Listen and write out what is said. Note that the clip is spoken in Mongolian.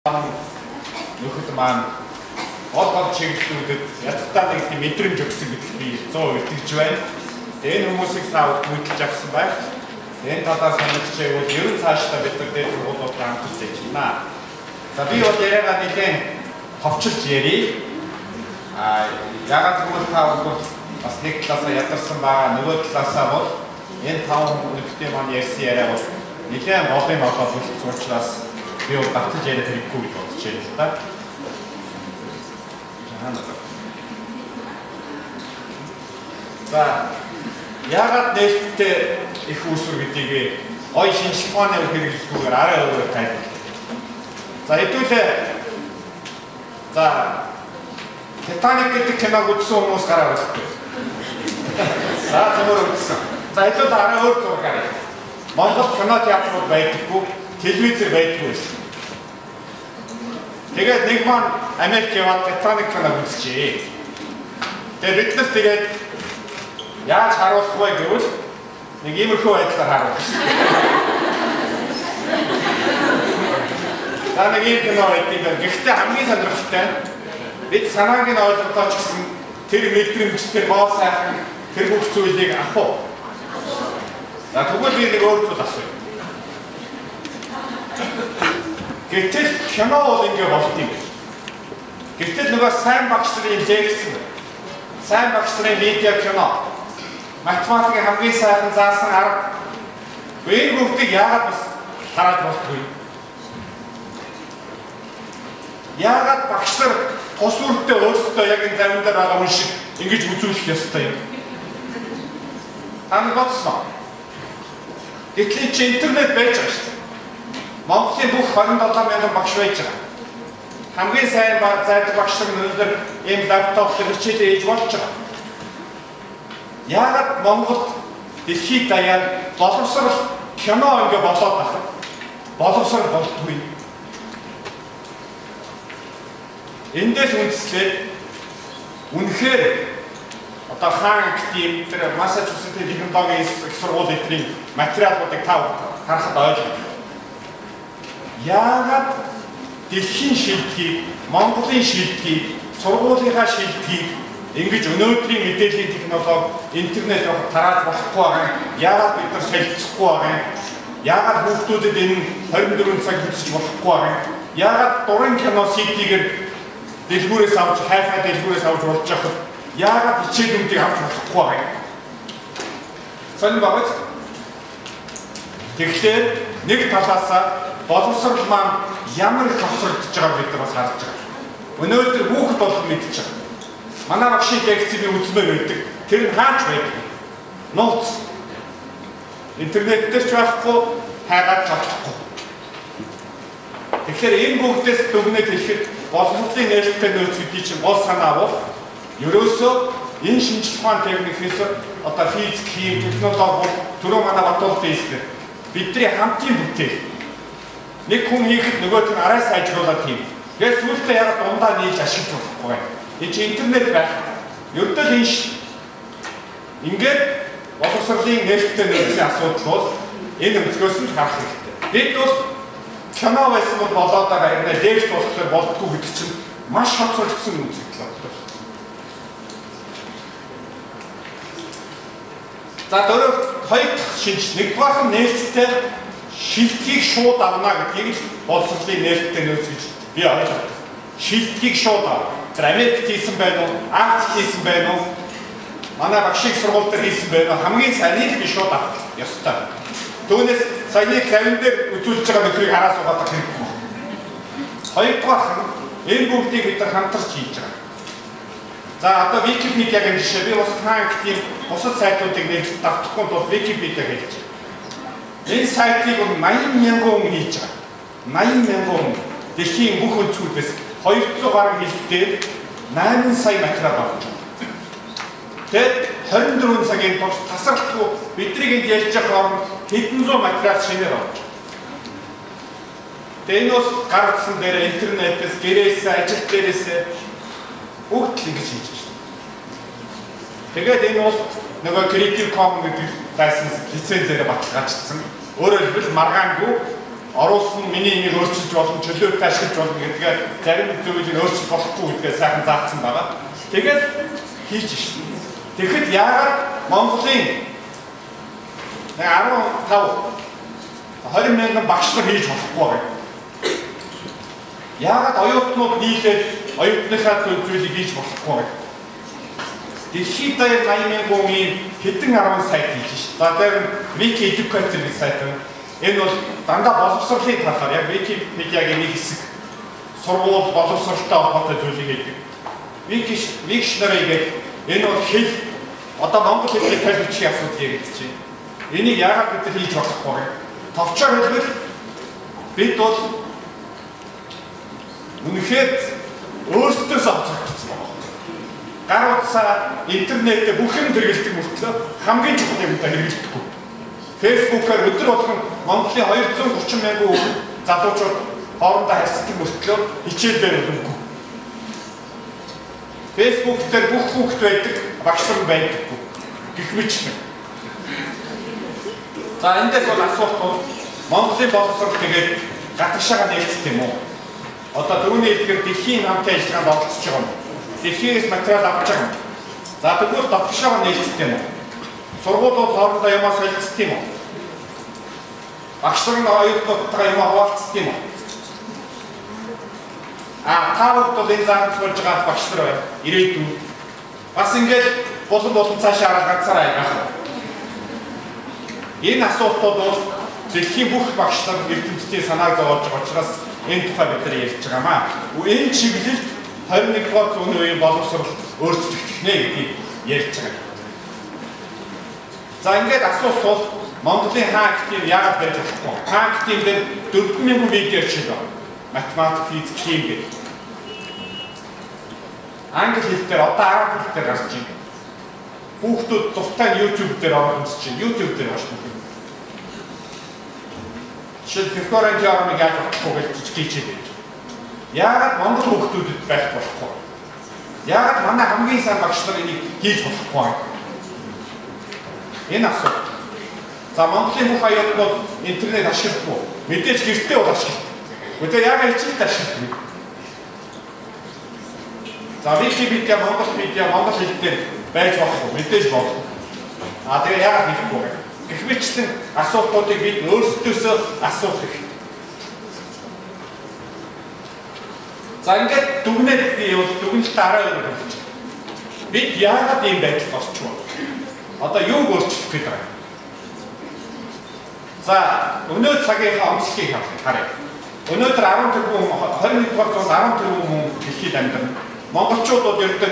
Нөхөд маань гол чиглэлүүдэд ядтаа нэг мэдрэмж өгсөн гэдэгт би 100% итгэж байна. Энэ хүмүүсийг саавд хөдөлж авсан байх. Энэ талаас санагчайвал ерөн цаашдаа бид нар дээр сургуулиудаа хамтарч хийж байна. За би бол яриагаа нэлээд товчилж ярий. Ягаад гэвэл та бол бас нэг талаасаа ядарсан байгаа, нөгөө талаасаа бол энэ таван хүнтэй маань ярьсан яриа бол нэлээд гол юм болоод үлдсэн учраас би бол давтаж яриад хэрэггүй гэж бодож байна л да. За ягаад нээлттэй их үүсвэр гэдгийг ой шинжлэх ухааны хэрэглэлгүйгээр арай өөрөөр тайлбарлая. За хэдүүлээ за Титаник гэдэг киног үзсэн хүмүүс гараа барьдаг. За зөвөр үзсэн. За хэдүүлээ арай өөр зураг гаргая. Монгол кино театрууд байдаггүй, телевизээр байдаггүй байсан. Тэгээд нэг маань Америк яваад Титаник киног үзчихээ. Тэгээд бид нар тэгээд яаж харуулах вэ гэвэл нэг иймэрхүү байдлаар харуулж байна. За нэг юм кино байдаг. Гэхдээ хамгийн сонирхолтой бид санааг нь ойлгоход ч гэсэн тэр мэдрэмж, тэр гоо сайхан, тэр бүх зүйлийг авах уу? За тэгвэл би нэг өөр зүйл асууя. Гэтэл кино бол ингэ болт юм. Гэтэл нөгөө сайн багш нарын лекцэн, сайн багш нарын видео кино, математикийн хамгийн сайхан заасан арга энэ бүгдийг яагаад бас хараад болтгүй? Яагаад багш нар тус үрдээ өөрсдөө яг энэ завин дээр байгаа хүн шиг ингэж үзүүлэх ёстой юм? Ам бодсон. Гэтэл чи интернет байж байгаа шүү дээ. Монголын бүх 27,000 багш байж байгаа. Хамгийн сайн зайдаг багш нар өнөөдөр ийм лаптоп хичээлээ хийж болж байгаа. Яагаад Монголд дэлхийд даяар боловсрол кино ингэ болоод байна? Боловсрол болтгүй. Эндээс үндэслээд үнэхээр одоо хаан гэдэг тэр Массачусетс технологийн их сургууль эдрийн материалуудыг та харахад ойлгох. Яагаад дэлхийн шилдгийг, Монголын шилдгийг, сургуулийнхаа шилдгийг ингэж өнөөдрийн мэдээллийн технологи, интернет тарааж болохгүй байгаа. Яагаад бид нар солилцохгүй байгаа? Яагаад хүүхдүүдэд энэ 24 цаг үзэж болохгүй байгаа? Яагаад дурын кино CD-гээр дэлгүүрээс авч, хайфай дэлгүүрээс авч болж байхад яагаад хичээлүүдийг авч болохгүй байгаа? Сонир багт. Тэгэхээр нэг талаасаа боловсрол маань ямар их товсрогдож байгааг бид нар бас харж байгаа. Өнөөдөр хүүхэд болгон мэдчихэж байгаа. Манай багшийн лекцийг үзмээр байдаг. Тэр нь хаач байдаг? Нууц. Интернет дээр ч байхгүй, хайгаад чадахгүй. Тэгэхээр энэ бүгдээс дүгнэж хэлэхэд боловсролын нээлттэй нөөц гэдэг чинь гол санаа бол ерөөсөө энэ шинжлэх ухааны техникээс одоо физик, хим, технологи түрүү манай батуулт хийсэн. Бидний хамтын бүтээл. Нэг хүн хийхэд нөгөөт нь арай сайжруулаад хийнэ. Тэгээд сүүлдээ яг дундаа нийлж ашиглах болохгүй. Энэ чи интернет байх. Ердөө энэ ингээд боловсролын нээлттэй нөөцийн асуудал бол энэ өнцгөөс нь харах хэрэгтэй. Бид бол кино байсан бол болоод байгаа юм. Лекц болохоор болдгоо гэдэг чинь маш хоцрогдсон үзэгдэл байна. За дөрөв хоёр шинж нэгдүгээр нь нээлттэй шилдгийг шууд авна гэдгийг боловсролын нээлттэй нөөц гэж би ойлгоо. Шилдгийг шууд авна. Тэр Америкт хийсэн байна уу? Африкт хийсэн байна уу? Манай багшийн сургууль дээр хийсэн байна уу? Хамгийн сайныг би шууд авах ёстой. Түүнээс саяны завин дээр үзүүлж байгаа нөхрийг хараа суугаад хэрэггүй. Хоёрдугаар нь энэ бүгдийг бид нар хамтарч хийж байгаа. За одоо Википедиагийн жишээ би бас хаангтын бусад сайтуудыг нэг давтахгүй тул Википедиаг хэлж байна. Энэ сайтыг 80,000 хүн хийж байгаа. 80,000 хүн дэлхийн бүх өнцгүүдээс 200 гаруй хэлээр 8 сая материал байна. Тэгээд 24 цагийн турш тасралтгүй бидний энд ярьж байгаа орнд хэдэн зуун материал шинээр авч. Тэгээд энэ бол гаргасан дээр интернетээс, гэрээс, ажил дээрээс бүгд л ингэж хийж байна. Тэгээд энэ бол нөгөө Creative Commons гэдэг лайсенс лицензээр баталгаажсан. Өөрөөр хэлбэл маргаангүй оруулсан миний энийг өөрчилж болно, чөлөөт ашиглаж болно гэдгээ зарим зүйлийг өөрчилж болохгүй гэдгээ сайхан заасан байгаа. Тэгээд хийж шин. Тэгэхэд яагаад Монголын 20 мянган багш нар хийж болохгүй вэ? Яагаад оюутнууд нийлээд оюутныхаа зүйлийг хийж болохгүй вэ? Дэлхийд даяар 80 мянган хүн хэдэн 10 сайт хийж шин. За тэр Wiki Educator гэх сайт байна. Энэ бол дандаа боловсролын талаар яг Википедиагийн нэг хэсэг сургууль боловсролтой холбоотой зүйлийг хийдэг. Wiktionary гэх энэ бол хэл одоо монгол хэлний тайлбарчийн асуудал яригдж байна. Энийг яагаад бид хийж болохгүй вэ? Товчоор хэлбэл бид бол үнэхээр өөрсдөөс авцагдсан байна. Гар утсаа интернетээ бүх юм хэрэглэдэг мөртлөө хамгийн чухал юмтай хэрэглэдэггүй. Facebook-аар өдөр болгон Монголын 230 мянган залуучууд хоорондоо харьцдаг мөртлөө хичээлээр өнгөө. Facebook дээр бүх хүүхэд байдаг, багш нар байдаггүй. Гэх мэтлэн. За эндээс бол асуулт бол Монголын боловсрол тэгээд гадагшаага нээлттэй юм уу? Одоо түрүүний хэлдгээр дэлхийн намтай ажиллагаанд оролцож байгаа юм. Дэлхийгээс материал авч байгаа юм. За тэгвэл дотгошоогоо нээлттэй юм уу? Сургуулиуд хоорондоо юмаа солилцдог юм уу? Багш нар оюутнуудтай юмаа хуваалцдаг юм уу? Таавал бол энэ зааж болж байгаа багш нар байна. Ирээдүйн. Бас ингээд болон цаашаа хараад ганцаараа яах вэ? Энэ асуултууд бол дэлхийн бүх багш нар эрдэмтдийн санааг зовоож байгаа учраас энэ тухай бид нар ярьж байгаамаа. Энэ чиглэлд 21-р зууны үеийн боловсрол өөрчлөгдөх нэ гэдгийг ярьж байгаа. За ингээд асуулт бол Монголын хаактив яагаад байж болохгүй? Хаактив дээр 4000 видео шиг байна. Математик, физик, хими гэх. Англи хэл дээр одоо араб хэл дээр гарч байна. Хүүхдүүд дуртай YouTube дээр ороод үзэж байна. YouTube дээр байна. Шил фикорын жаармыг яаж болохгүй гэж жижиг хийж байна. Яагаад монгол хүүхдүүдэд байх болохгүй? Яагаад манай хамгийн сайн багш нар энийг хийж болохгүй? Энэ асуулт. За Монголын бүх аюулгүй интернет ашигладаг уу? Мэдээж гэртээ бол ашигладаг. Өдөр яагаад хичээлд ашигладаг? За Википедиа монгол хэл дээр байж болох уу? Мэдээж болох. Тэгээ яагаад хийхгүй вэ? Гэх мэтлэн асуултуудыг бид өөрсдөөсөө асуух хэрэгтэй. За ингээд дүгнээд би дүгнэлт арай өөр болж байна. Бид яагаад ийм байдалд орчих вэ? Одоо юуг өөрчлөх гээд байгаа юм? За өнөө цагийнхаа онцлогийг харъя. Өнөөдөр 10 тэрбум 21-р зуунд 10 тэрбум хүн дэлхийд амьдарна. Монголчууд бол ердөө